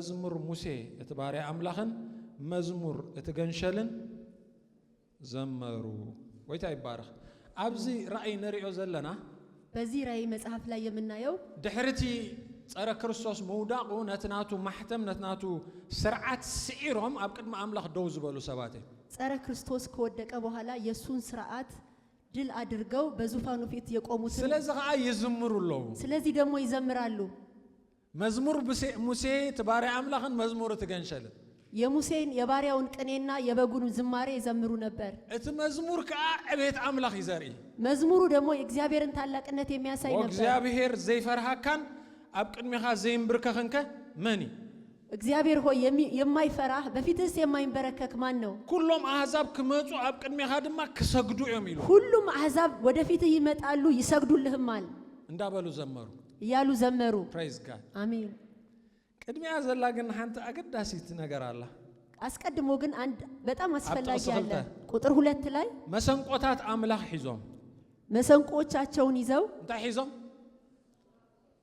مزمور موسى اتباري أملاخن مزمور اتغنشلن زمروا ويتا يبارخ أبزي رأي نريو زلنا بزي رأي مصحف لا يمنايو دحرتي صار كريستوس موداقو نتناتو محتم نتناتو سرعات سعيرهم أبقد ما أملاخ دوز بلو سباتي صار كريستوس كودك أبوهلا يسون سرعات ድል አድርገው በዙፋኑ ፊት የቆሙት ስለዚህ ይዘምሩሉ ስለዚህ ደግሞ ይዘምራሉ መዝሙር ሙሴ ተባሪ አምላክን መዝሙር ተገንሸለ የሙሴን የባሪያውን ቅኔና የበጉን ዝማሬ ይዘምሩ ነበር እቲ መዝሙር ከአቤት አምላክ ይዘሪ መዝሙሩ ደግሞ የእግዚአብሔርን ታላቅነት የሚያሳይ ነበር እግዚአብሔር ዘይፈርሃካን አብቅድሚኻ ዘይምብርከኸንከ መኒ እግዚአብሔር ሆይ የማይፈራህ በፊትስ የማይንበረከክ ማን ነው ሁሉም አህዛብ ከመጹ አብቅድሚኻ ድማ ከሰግዱ የሚሉ ሁሉም አህዛብ ወደፊትህ ይመጣሉ ይሰግዱልህማል እንዳበሉ ዘመሩ ያሉ ዘመሩ ፕሬዝ ጋድ አሜን ቅድሚያ ዘላግን አንተ አገዳሲት ነገር አለ አስቀድሞ ግን አንድ በጣም አስፈላጊ አለ ቁጥር 2 ላይ መሰንቆታት አምላክ ሒዞም መሰንቆቻቸውን ይዘው እንታይ ሒዞም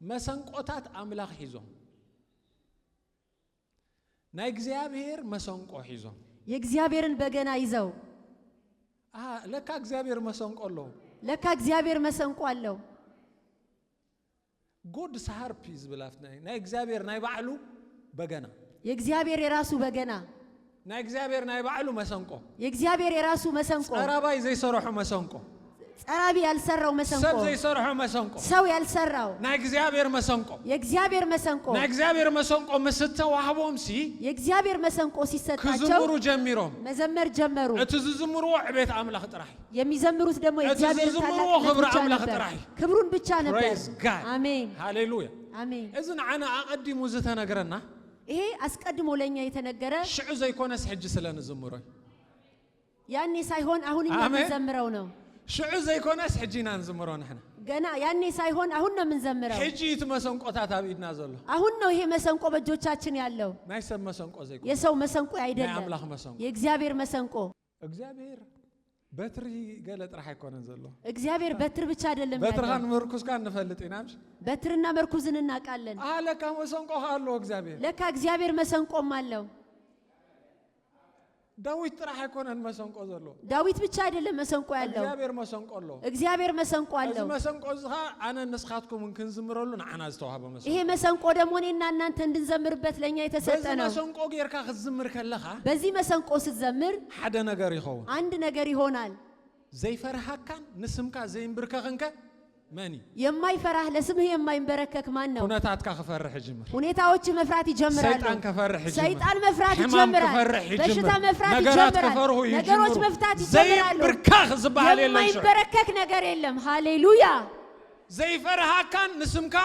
መሰንቆታት አምላክ ሒዞም ናይ እግዚአብሔር መሰንቆ ሒዞም የእግዚአብሔርን በገና ይዘው ለካ እግዚአብሔር መሰንቆ አለው ለካ እግዚአብሔር መሰንቆ አለው ጎድ ሳርፒዝ ብላፍና ናይ እግዚአብሔር ናይ ባዕሉ በገና የእግዚአብሔር የራሱ በገና ናይ እግዚአብሔር ናይ ባዕሉ መሰንቆ የእግዚአብሔር የራሱ መሰንቆ ጸራባይ ዘይሰረሑ መሰንቆ ጸራቢ ያልሰራው መሰንቆ ሰብ ዘይሰረሑ መሰንቆ ሰው ያልሰራው ናይ እግዚአብሔር መሰንቆ የእግዚአብሔር መሰንቆ ናይ እግዚአብሔር መሰንቆ መስተዋህቦም ሲ የእግዚአብሔር መሰንቆ ሲሰጣቸው ከዝምሩ ጀምሮም መዘመር ጀመሩ እቲ ዝዝምሩ ዕቤት አምላክ ጥራይ የሚዘምሩት ደግሞ የእግዚአብሔር ታላቅነት ክብሩን ብቻ ነበር አሜን ሃሌሉያ አሜን እዝን አና አቀድሙ ዝተነገረና ይሄ አስቀድሞ ለኛ የተነገረ ሽዑ ዘይኮነስ ሕጅ ስለንዝምሮ ያኔ ሳይሆን አሁን እኛ እንዘምረው ነው ሽዑ ዘይኮነስ ሕጂና እንዝምሮ ነحنا ገና ያኔ ሳይሆን አሁን ነው እንዘምረው ሕጂ ተመሰንቆታት አብይድና ዘሎ አሁን ነው ይሄ መሰንቆ በእጆቻችን ያለው ናይ ሰብ መሰንቆ ዘይኮነ የሰው መሰንቆ አይደለም አምላክ መሰንቆ የእግዚአብሔር መሰንቆ እግዚአብሔር በትሪ ገለጥ راح ይኮነን ዘሎ እግዚአብሔር በትር ብቻ አይደለም በትርሃን መርኩስ ጋር እንፈልጥናምሽ በትርና መርኩዝን እናቃለን ለካ መሰንቆ አለው እግዚአብሔር ለካ እግዚአብሔር መሰንቆም አለው ዳዊት راح ይኮነን መሰንቆ ዘሎ ዳዊት ብቻ አይደለም መሰንቆ ያለው እግዚአብሔር መሰንቆ አለው እግዚአብሔር መሰንቆ አለው እዚ መሰንቆ ዝኻ አነ ንስኻትኩም እንክንዝምረሉ ንዓና ዝተዋሃበ መሰንቆ ይሄ መሰንቆ ደግሞ እኔና እናንተ እንድንዘምርበት ለኛ የተሰጠ ነው በዚህ መሰንቆ ጌርካ ክትዝምር ከለኻ በዚህ መሰንቆ ስትዘምር ሓደ ነገር ይኸውን አንድ ነገር ይሆናል ዘይፈርሃካን ንስምካ ዘይምብርከኸንከ ማኒ የማይፈራህ ለስምህ የማይንበረከክ ማን ነው ሁነታትካ ከፈርህ ጅምር ሁኔታዎች መፍራት ይጀምራሉ ሰይጣን ከፈርህ ጅምር ሰይጣን መፍራት ይጀምራል በሽታ መፍራት ይጀምራል ነገሮች መፍታት ይጀምራሉ ዘይምብርከኽ ዝባሃል የለም የማይንበረከክ ነገር የለም ሃሌሉያ ዘይፈርሃካን ንስምካ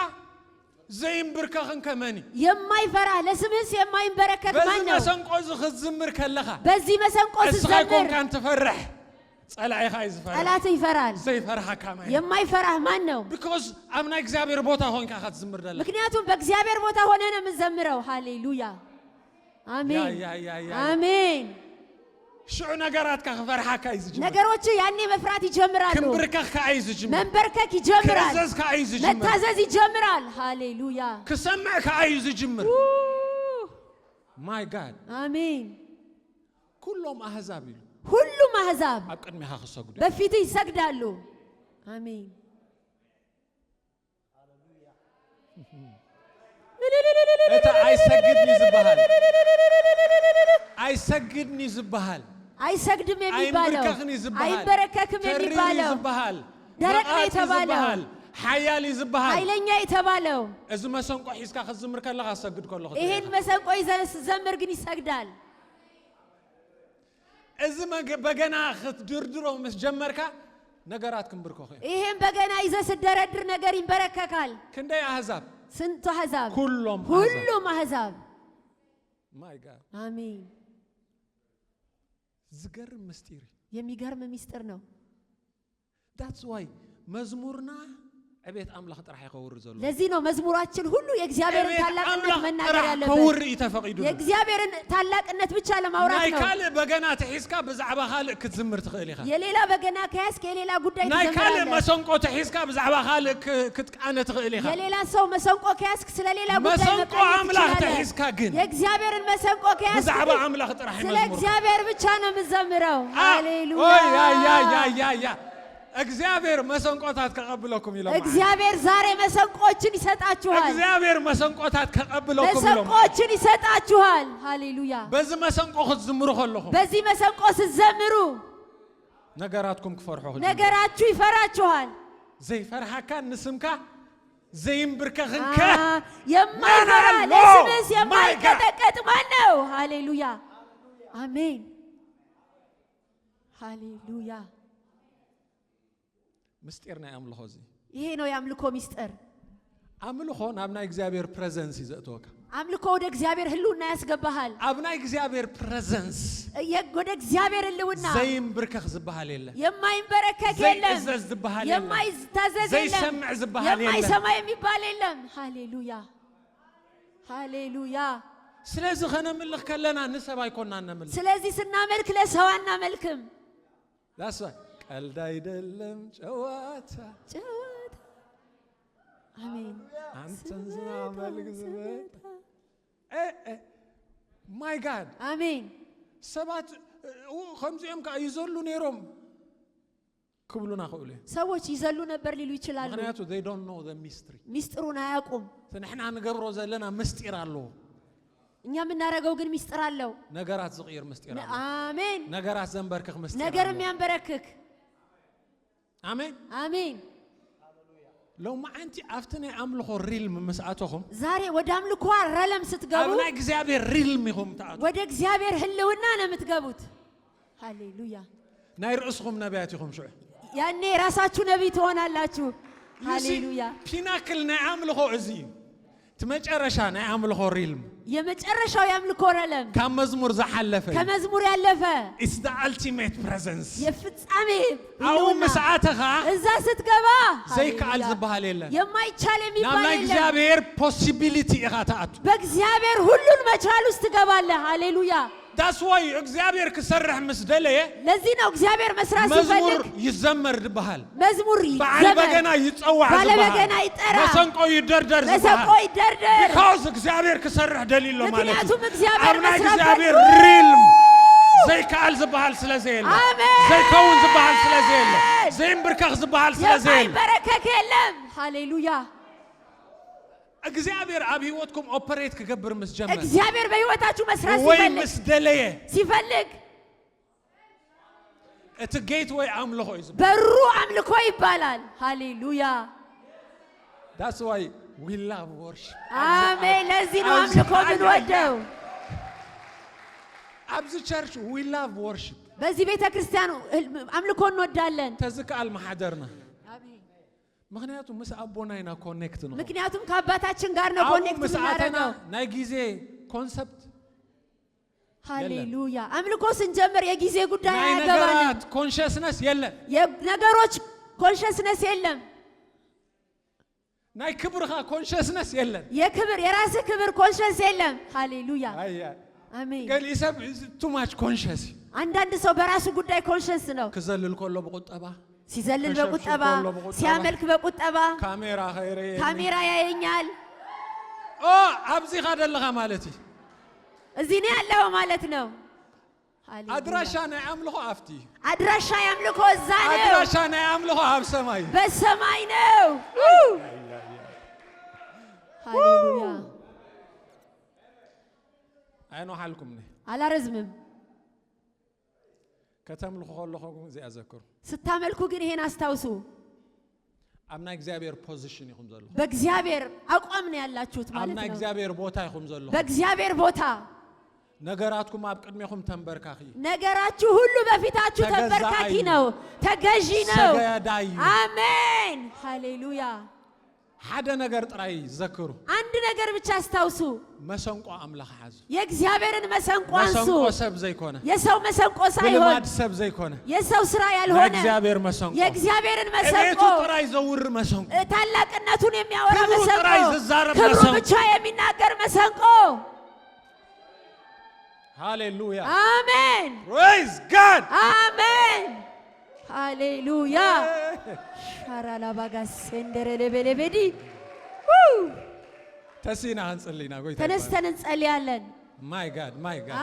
ዘይምብርከኸንከ ማኒ የማይፈራህ ለስምህ የማይንበረከክ ማን ነው በዚህ መሰንቆ ዝኽዝምር ከለኻ በዚህ መሰንቆ ስትዘምር ካን ተፈርህ ጸላይኻ ይዝፈራ ጠላት ይፈራል ዘይፈርሃካ ማን የማይፈራህ ማን ነው because አምና እግዚአብሔር ቦታ ሆንካ ካትዝምር ደለ ምክንያቱም በእግዚአብሔር ቦታ ሆነ ነው የምንዘምረው ሃሌሉያ አሜን አሜን ሽዑ ነገራትካ ከፈርሃካ ይዝጅምር ነገሮች ያኔ መፍራት ይጀምራሉ ክንብርከኻ አይዝጅምር መንበርከክ ይጀምራል ከዘዝካ አይዝጅምር መታዘዝ ይጀምራል ሃሌሉያ ከሰማዕካ አይዝጅምር ማይ ጋድ አሜን ሁሉም አህዛብ ይሉ ሁሉም አህዛብ አቀድሚኻ ከሰግዱ በፊት ይሰግዳሉ አሜን እታ አይሰግድኒ ዝባሃል አይሰግድኒ ዝባሃል አይሰግድም የሚባለው አይበረከክም የሚባለው ደረቅ ነው የተባለው ኃያል ይዝባሃል ኃይለኛ የተባለው እዚ መሰንቆ ሒዝካ ከዝምር ከለኻ ሰግድ ከለኹ ይሄን መሰንቆ ይዘህ ዘምር ግን ይሰግዳል እዚ በገና ክትድርድሮ ምስ ጀመርካ ነገራት ክንብርከኹ ይሄን በገና ይዘህ ስትደረድር ነገር ይንበረከካል ክንደይ አህዛብ ስንት አህዛብ ሁሉም አህዛብ ማይ ጋድ አሜን ዝገርም ምስጢር የሚገርም ምስጢር ነው that's why መዝሙርና أبيت أملاخ طرح يخور زلو ለዚህ ነው መዝሙራችን ሁሉ የእግዚአብሔርን ታላቅነት መናገር ያለበት ከውር ይተፈቅዱ የእግዚአብሔርን ታላቅነት ብቻ ለማውራት ነው ናይካል በገና ተሒስካ በዛዕባ ካልእ ክትዝምር ትኽእል ኢኻ የሌላ በገና ከያስክ የሌላ ጉዳይ ትዘምራለህ ናይካል መሰንቆ ተሒስካ በዛዕባ ካልእ ክትቃነ ትኽእል ኢኻ የሌላ ሰው መሰንቆ ከያስክ ስለሌላ ጉዳይ መሰንቆ አምላክ ተሒስካ ግን የእግዚአብሔርን መሰንቆ ከያስክ በዛዕባ አምላክ ጥራሕ ስለ እግዚአብሔር ብቻ ነው የምዘምረው ሃሌሉያ ያ እግዚአብሔር መሰንቆታት ከቀብለኩም ይላል እግዚአብሔር ዛሬ መሰንቆችን ይሰጣችኋል እግዚአብሔር መሰንቆታት ከቀብለኩም ይላል መሰንቆችን ይሰጣችኋል ሃሌሉያ በዚህ መሰንቆ ክትዝምሩ ከለኹም በዚህ መሰንቆ ስትዘምሩ ነገራትኩም ክፈርሑ ነገራችሁ ይፈራችኋል ዘይፈርሐካ ንስምካ ዘይምብርከኽንከ የማይፈራ ለስምስ የማይቀጠቀጥ ማን ነው ሃሌሉያ አሜን ሃሌሉያ ምስጢርና ያምልኾ እዚ ይሄ ነው ያምልኮ ምስጢር አምልኾ ናብና እግዚአብሔር ፕሬዘንስ ይዘእቶካ አምልኮ ወደ እግዚአብሔር ህልውና ያስገባሃል አብና እግዚአብሔር ፕሬዘንስ ወደ እግዚአብሔር ህልውና ዘይምብርከኽ ዝባሃል የለ የማይንበረከክ የለም ዘይእዘዝ ዝባሃል የለ የማይታዘዝ የለም ዘይሰምዕ ዝባሃል የለ የማይሰማ የሚባል የለም ሃሌሉያ ሃሌሉያ ስለዚህ ከነምልኽ ከለና ንሰብ አይኮንና ነምልኽ ስለዚህ ስናመልክ ለሰው አናመልክም ዳስ ቀልድ አይደለም ጨዋታ አሜን አንተን ስናመልክ ዝመጣ ማይ ጋድ አሜን ሰባት ከምዚኦም ከ ይዘሉ ነይሮም ክብሉና ኸውለ ሰዎች ይዘሉ ነበር ሊሉ ይችላሉ ምክንያቱ they don't know the mystery ሚስጥሩን አያውቁም ንሕና ንገብሮ ዘለና ምስጢር አሎ እኛ የምናረጋው ግን ሚስጥር አለው ነገራት ዝቕይር ምስጢር አሎ አሜን ነገራት ዘንበርክኽ ምስጢር ነገር የሚያንበረክክ አሜን አሜን لو ما أنت أفتني أملكه ريلم مسأتهم ዛሬ ወደ አምልኮ ረለም ስትገቡ أبنا እግዚአብሔር ريلم هم تعالوا ወደ እግዚአብሔር ህልውና ነው የምትገቡት ሃሌሉያ ናይ ርእስኩም ነቢያትኩም شو ያኔ ራሳችሁ ነብይ ትሆናላችሁ ሃሌሉያ ፒናክል ናይ አምልኮ እዚ ተመጨረሻ ናይ አምልኮ ሪልም የመጨረሻው ያምልኮ ረለም ከመዝሙር ዘሐለፈ ከመዝሙር ያለፈ is the ultimate presence የፍጻሜ አው መስዓተኻ እዛ ስትገባ ዘይከአል ዝባሃል የለ የማይቻል የሚባል የለም እግዚአብሔር possibility ይኻታቱ በእግዚአብሔር ሁሉን መቻል ውስጥ ትገባለህ ሃሌሉያ that's why እግዚአብሔር ክሰርሕ ምስደለየ ለዚህ ነው እግዚአብሔር መስራት ሲፈልግ መዝሙር ይዘመር ድባሃል መዝሙር በዓል በገና ይጸዋዕ ባለ በገና ይጠራ መሰንቆ ይደርደር መሰንቆ ይደርደር because እግዚአብሔር ክሰርሕ ደሊሎ ማለት ምክንያቱም እግዚአብሔር መስራት እግዚአብሔር ሪልም ዘይከአል ዝባሃል ስለዘየለ ዘይከውን ዝባሃል ስለዘየለ ዘይምብርከኽ ዝባሃል ስለዘየለ የማይበረከክ የለም ሃሌሉያ እግዚአብሔር አብ ህይወትኩም ኦፐሬት ከገብር መስጀመር እግዚአብሔር በህይወታችሁ መስራት ወይ መስደለየ ሲፈልግ እቲ ጌት ወይ አምልኮ ይዝባል በሩ አምልኮ ይባላል ሃሌሉያ that's why we love worship አሜን ለዚህ ነው አምልኮ ብንወደው ኣብዚ ቸርች we love worship በዚህ ቤተ ክርስቲያን አምልኮ እንወዳለን ተዝካል ማህደርና ምክንያቱም ምስ አቦናይና ኮኔክት ነው ምክንያቱም ከአባታችን ጋር ነው ኮኔክት እናደርገው ናይ ጊዜ ኮንሰፕት ሃሌሉያ አምልኮ ስንጀምር የጊዜ ጉዳይ ናይ ያገባናል ነገራት ኮንሽስነስ የለም የነገሮች ኮንሽስነስ የለም ናይ ክብርኻ ኮንሽስነስ የለም የክብር የራስ ክብር ኮንሽስ የለም ሃሌሉያ አሜን ገል ይሰብ ቱ ማች ኮንሽስ አንዳንድ ሰው በራሱ ጉዳይ ኮንሽስ ነው ከዘልል ኮሎ በቁጠባ ሲዘልል በቁጠባ ሲያመልክ በቁጠባ ካሜራ ኸይረ ካሜራ ያየኛል አብዚ ካደለኻ ማለት እዚህ ነው ያለው ማለት ነው አድራሻ ናይ አምልኮ አፍቲ አድራሻ ያምልኮ እዛ ነው አድራሻ ናይ አምልኮ አብ ሰማይ በሰማይ ነው ሃሌሉያ አይኖ ሐልኩም ነይ አላረዝምም ከተምልኩ ከለኹም እዚኣ ዘክሩ ስታመልኩ ግን ይሄን አስታውሱ አምና እግዚአብሔር ፖዚሽን ይኹም ዘሎ በእግዚአብሔር አቋም ነው ያላችሁት ማለት ነው አምና እግዚአብሔር ቦታ ይኹም ዘሎ በእግዚአብሔር ቦታ ነገራትኩም አብ ቅድሜኹም ተንበርካኺ ነገራችሁ ሁሉ በፊታችሁ ተንበርካኪ ነው ተገዢ ነው ሰገዳዩ አሜን ሃሌሉያ ሓደ ነገር ጥራይ ዘክሩ አንድ ነገር ብቻ አስታውሱ መሰንቆ አምላክ ሐዝ የእግዚአብሔርን መሰንቆ አንሱ መሰንቆ ሰብ ዘይኮነ የሰው መሰንቆ ሳይሆን ልማድ ሰብ ዘይኮነ የሰው ስራ ያልሆነ የእግዚአብሔር መሰንቆ የእግዚአብሔርን መሰንቆ እቤቱ ጥራይ ዘውር መሰንቆ ታላቅነቱን የሚያወራ ክብሩ መሰንቆ ጥራይ ዝዛረብ ክብሩ መሰንቆ ብቻ የሚናገር መሰንቆ ሃሌሉያ አሜን praise god አሜን ሃሌሉያ ሻራላ ባጋስ እንደረለበለበዲ ተሲና አንጸልይና ጎይታ ተነስተን እንጸልያለን my god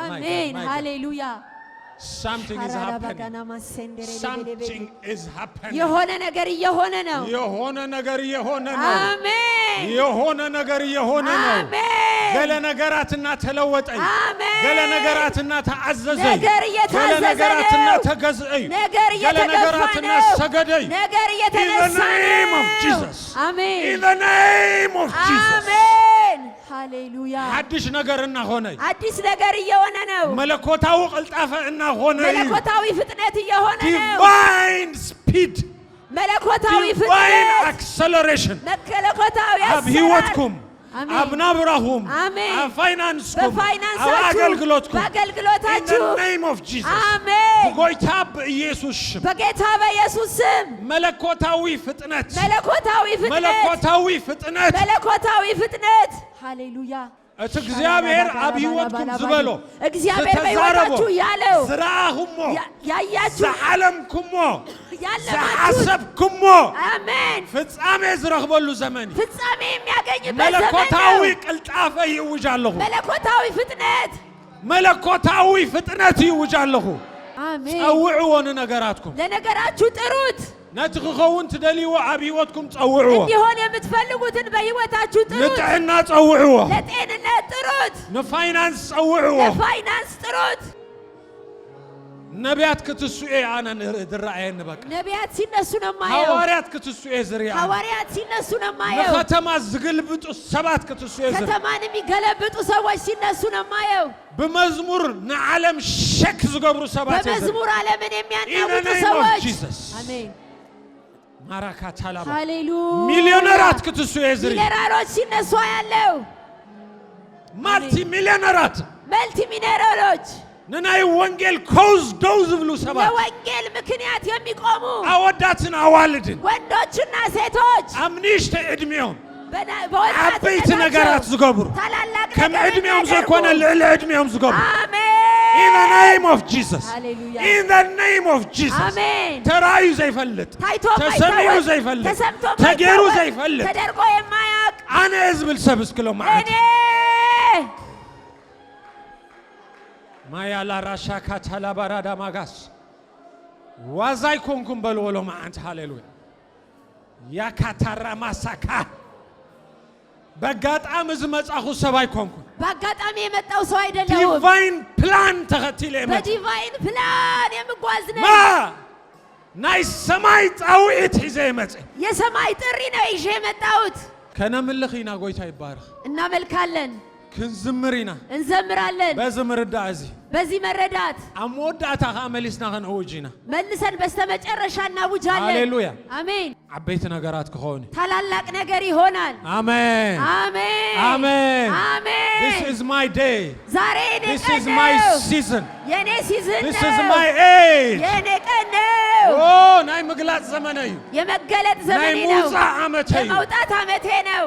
አሜን ሃሌሉያ something is happening something is happening የሆነ ነገር እየሆነ ነው የሆነ ነገር እየሆነ ነው አሜን የሆነ ነገር እየሆነ ነው አሜን ገለ ነገራትና ተለወጠኝ አሜን ገለ ነገራትና ተዓዘዘኝ ነገር እየታዘዘ ገለ ነገራትና ተገዝእኝ ነገር እየተገፋ ነው ሰገደኝ ነገር እየተነሳ ነው አሜን in the name of Jesus አሜን ሃሌሉያ አዲስ ነገርና ሆነ አዲስ ነገር እየሆነ ነው መለኮታዊ ቅልጣፈና ሆነ መለኮታዊ ፍጥነት እየሆነ ነው divine speed መለኮታዊ ፍጥነት divine acceleration መለኮታዊ አብህይወትኩም አብናብራሁም በፋይናንስኩም በአገልግሎታችሁ in the name of Jesus አሜን በጌታ በኢየሱስ ስም በጌታ በኢየሱስ ስም መለኮታዊ ፍጥነት ፍጥነት ሃሌሉያ እግዚአብሔር አብህይወትኩም ዝበሎ እግዚአብሔር በሕይወታችሁ ያለው ዝራሁሞ ያያችሁ ዘዓለምኩሞ ዘሐሰብኩሞ አሜን ፍጻሜ ዝረኽበሉ ዘመን ፍጻሜ የሚያገኝበት ዘመን መለኮታዊ ቅልጣፈ ይውጃለሁ መለኮታዊ ፍጥነት ይውጃለሁ አሜን ጸውዑ ነገራትኩም ለነገራችሁ ጥሩት ነትኸውን ትደልዩ አብህይወትኩም ጸውዑ እንዲሆን የምትፈልጉትን በሕይወታችሁ ጥሩት ለጤና ጸውዑ ለጤንነት ጥሩት ለፋይናንስ ጸውዑ ለፋይናንስ ጥሩት ነቢያት ክትሱኤ አነ ድራአየን በቃ ነቢያት ሲነሱ ነው ማየው ሐዋርያት ክትሱኤ ዝሪያ ሐዋርያት ሲነሱ ነው ማየው ከተማ ዝግልብጡ ሰባት ክትሱኤ ዝሪያ ከተማን የሚገለብጡ ሰዎች ሲነሱ ነው ማየው በመዝሙር ነዓለም ሸክ ዝገብሩ ሰባት በመዝሙር ዓለምን የሚያናውጡ ሰዎች አሜን ማራካ ታላባ ሃሌሉያ ሚሊዮነራት ክትሱኤ ዝሪያ ሚሊዮነሮች ሲነሱ ያለው ማልቲ ሚሊዮነራት ነናይ ወንጌል ኮዝ ዶዝ ብሉ ሰባት ለወንጌል ምክንያት የሚቆሙ አወዳትን አዋልድን ወንዶችና ሴቶች አምኒሽተ ዕድሜዮም አበይት ነገራት ዝገብሩ ከዕድሜዮም ዘይኮነ ልዕሊ ዕድሜዮም ዝገብሩ in the name of Jesus in the name of Jesus ተራዩ ዘይፈልጥ ተሰሚዩ ዘይፈልጥ ተገሩ ዘይፈልጥ ተደርጎ የማያውቅ አነ ዝብል ሰብስ ክሎ ማለት ማያላ ራሻካ ታላባራዳ ማጋስ ዋዛይ ኮንኩም በልወሎ ማአንት ሃሌሉያ ያካታራ ማሳካ በጋጣም ዝመጻኹ ሰባይ ኮንኩም በጋጣም የመጣው ሰው አይደለም ዲቫይን ፕላን ተኸቲለ በዲቫይን ፕላን የምጓዝ ነኝ ናይ ሰማይ ጣውዒት ሒዘ ይመጽ የሰማይ ጥሪ ነው ይዤ የመጣሁት ከነምልኺና ጎይታ ይባረክ እናመልካለን ክንዝምሪና እንዘምራለን በዝምርዳ እዚ በዚህ መረዳት አሞዳታ አመሊስና ከነውጂና መልሰን በስተመጨረሻ እናውጃለን ሃሌሉያ አሜን አበይት ነገራት ከሆነ ታላላቅ ነገር ይሆናል አሜን አሜን አሜን አሜን this is my day ዛሬ this is my season የኔ ሲዝን this is my age የኔ ቀን ነው ኦ ናይ መግለጽ ዘመነዩ የመገለጥ ዘመኔ ነው ናይ ሙዛ አመቴ የመውጣት አመቴ ነው